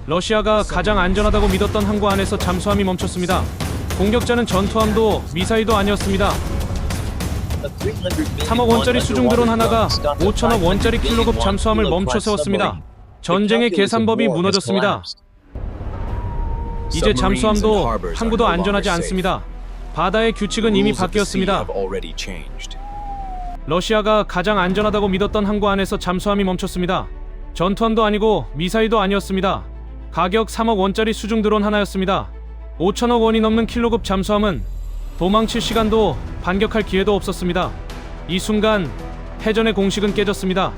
러시아가 가장 안전하다고 믿었던 항구 안에서 잠수함이 멈췄습니다. 공격자는 전투함도 미사일도 아니었습니다. 3억 원짜리 수중 드론 하나가 5천억 원짜리 킬로급 잠수함을 멈춰 세웠습니다. 전쟁의 계산법이 무너졌습니다. 이제 잠수함도 항구도 안전하지 않습니다. 바다의 규칙은 이미 바뀌었습니다. 러시아가 가장 안전하다고 믿었던 항구 안에서 잠수함이 멈췄습니다. 전투함도 아니고 미사일도 아니었습니다. 가격 3억 원짜리 수중 드론 하나였습니다. 5천억 원이 넘는 킬로급 잠수함은 도망칠 시간도 반격할 기회도 없었습니다. 이 순간 해전의 공식은 깨졌습니다.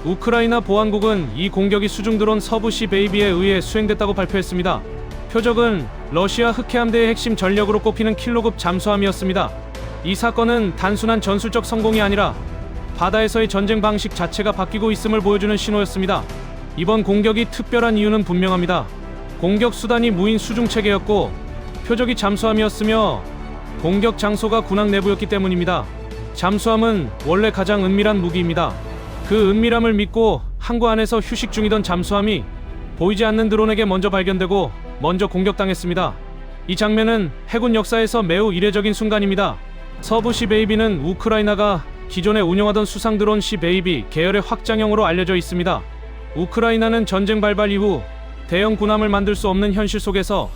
우크라이나 보안국은 이 공격이 수중 드론 서부시 베이비에 의해 수행됐다고 발표했습니다. 표적은 러시아 흑해함대의 핵심 전력으로 꼽히는 킬로급 잠수함이었습니다. 이 사건은 단순한 전술적 성공이 아니라 바다에서의 전쟁 방식 자체가 바뀌고 있음을 보여주는 신호였습니다. 이번 공격이 특별한 이유는 분명합니다. 공격 수단이 무인 수중 체계였고 표적이 잠수함이었으며 공격 장소가 군함 내부였기 때문입니다. 잠수함은 원래 가장 은밀한 무기입니다. 그 은밀함을 믿고 항구 안에서 휴식 중이던 잠수함이 보이지 않는 드론에게 먼저 발견되고 먼저 공격당했습니다. 이 장면은 해군 역사에서 매우 이례적인 순간입니다. 서부 시베이비는 우크라이나가 기존에 운용하던 수상 드론 시베이비 계열의 확장형으로 알려져 있습니다. 우크라이나는 전쟁 발발 이후 대형 군함을 만들 수 없는 현실 속에서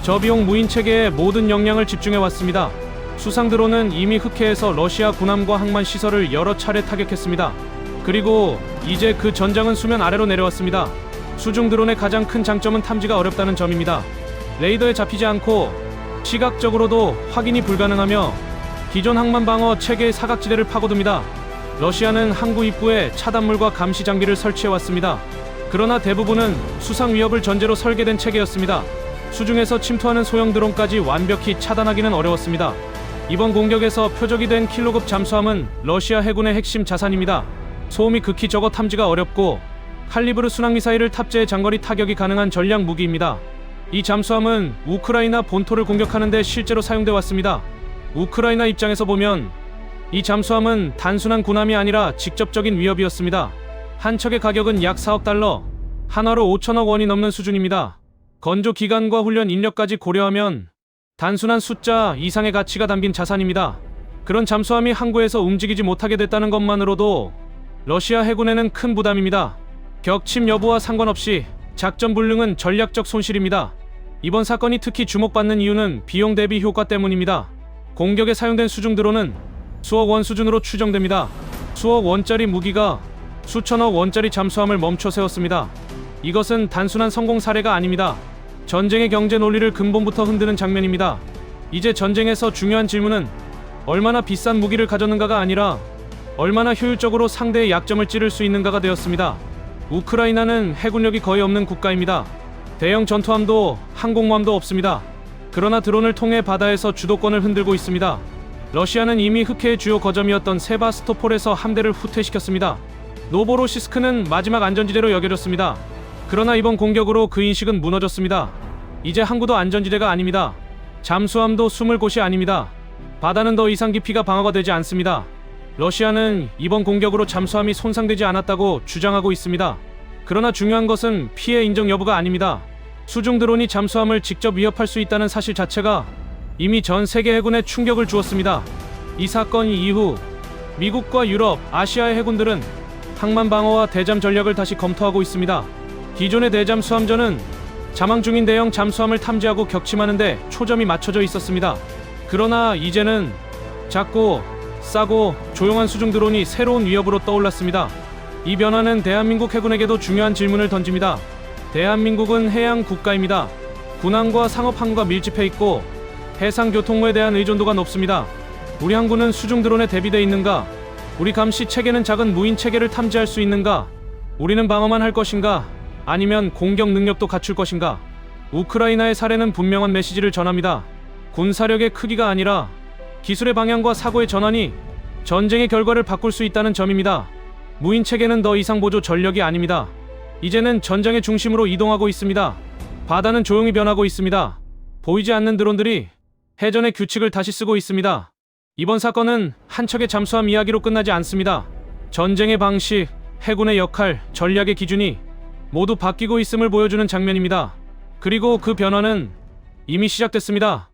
저비용 무인 체계에 모든 역량을 집중해 왔습니다. 수상 드론은 이미 흑해에서 러시아 군함과 항만 시설을 여러 차례 타격했습니다. 그리고 이제 그 전장은 수면 아래로 내려왔습니다. 수중 드론의 가장 큰 장점은 탐지가 어렵다는 점입니다. 레이더에 잡히지 않고 시각적으로도 확인이 불가능하며 기존 항만 방어 체계의 사각지대를 파고듭니다. 러시아는 항구 입구에 차단물과 감시 장비를 설치해왔습니다. 그러나 대부분은 수상 위협을 전제로 설계된 체계였습니다. 수중에서 침투하는 소형 드론까지 완벽히 차단하기는 어려웠습니다. 이번 공격에서 표적이 된 킬로급 잠수함은 러시아 해군의 핵심 자산입니다. 소음이 극히 적어 탐지가 어렵고 칼리브르 순항미사일을 탑재해 장거리 타격이 가능한 전략 무기입니다. 이 잠수함은 우크라이나 본토를 공격하는 데 실제로 사용돼 왔습니다. 우크라이나 입장에서 보면 이 잠수함은 단순한 군함이 아니라 직접적인 위협이었습니다. 한 척의 가격은 약 4억 달러, 한화로 5천억 원이 넘는 수준입니다. 건조 기간과 훈련 인력까지 고려하면 단순한 숫자 이상의 가치가 담긴 자산입니다. 그런 잠수함이 항구에서 움직이지 못하게 됐다는 것만으로도 러시아 해군에는 큰 부담입니다. 격침 여부와 상관없이 작전 불능은 전략적 손실입니다. 이번 사건이 특히 주목받는 이유는 비용 대비 효과 때문입니다. 공격에 사용된 수중 드론은 수억 원 수준으로 추정됩니다. 수억 원짜리 무기가 수천억 원짜리 잠수함을 멈춰 세웠습니다. 이것은 단순한 성공 사례가 아닙니다. 전쟁의 경제 논리를 근본부터 흔드는 장면입니다. 이제 전쟁에서 중요한 질문은 얼마나 비싼 무기를 가졌는가가 아니라 얼마나 효율적으로 상대의 약점을 찌를 수 있는가가 되었습니다. 우크라이나는 해군력이 거의 없는 국가입니다. 대형 전투함도 항공모함도 없습니다. 그러나 드론을 통해 바다에서 주도권을 흔들고 있습니다. 러시아는 이미 흑해의 주요 거점이었던 세바스토폴에서 함대를 후퇴시켰습니다. 노보로시스크는 마지막 안전지대로 여겨졌습니다. 그러나 이번 공격으로 그 인식은 무너졌습니다. 이제 항구도 안전지대가 아닙니다. 잠수함도 숨을 곳이 아닙니다. 바다는 더 이상 깊이가 방어가 되지 않습니다. 러시아는 이번 공격으로 잠수함이 손상되지 않았다고 주장하고 있습니다. 그러나 중요한 것은 피해 인정 여부가 아닙니다. 수중 드론이 잠수함을 직접 위협할 수 있다는 사실 자체가 이미 전 세계 해군에 충격을 주었습니다. 이 사건 이후 미국과 유럽, 아시아의 해군들은 항만 방어와 대잠 전략을 다시 검토하고 있습니다. 기존의 대잠 수함전은 자망 중인 대형 잠수함을 탐지하고 격침하는 데 초점이 맞춰져 있었습니다. 그러나 이제는 작고 싸고 조용한 수중 드론이 새로운 위협으로 떠올랐습니다. 이 변화는 대한민국 해군에게도 중요한 질문을 던집니다. 대한민국은 해양 국가입니다. 군함과 상업항구가 밀집해 있고 해상 교통모에 대한 의존도가 높습니다. 우리 항구는 수중 드론에 대비되어 있는가? 우리 감시 체계는 작은 무인 체계를 탐지할 수 있는가? 우리는 방어만 할 것인가? 아니면 공격 능력도 갖출 것인가? 우크라이나의 사례는 분명한 메시지를 전합니다. 군사력의 크기가 아니라 기술의 방향과 사고의 전환이 전쟁의 결과를 바꿀 수 있다는 점입니다. 무인 체계는 더 이상 보조 전력이 아닙니다. 이제는 전장의 중심으로 이동하고 있습니다. 바다는 조용히 변하고 있습니다. 보이지 않는 드론들이 해전의 규칙을 다시 쓰고 있습니다. 이번 사건은 한 척의 잠수함 이야기로 끝나지 않습니다. 전쟁의 방식, 해군의 역할, 전략의 기준이 모두 바뀌고 있음을 보여주는 장면입니다. 그리고 그 변화는 이미 시작됐습니다.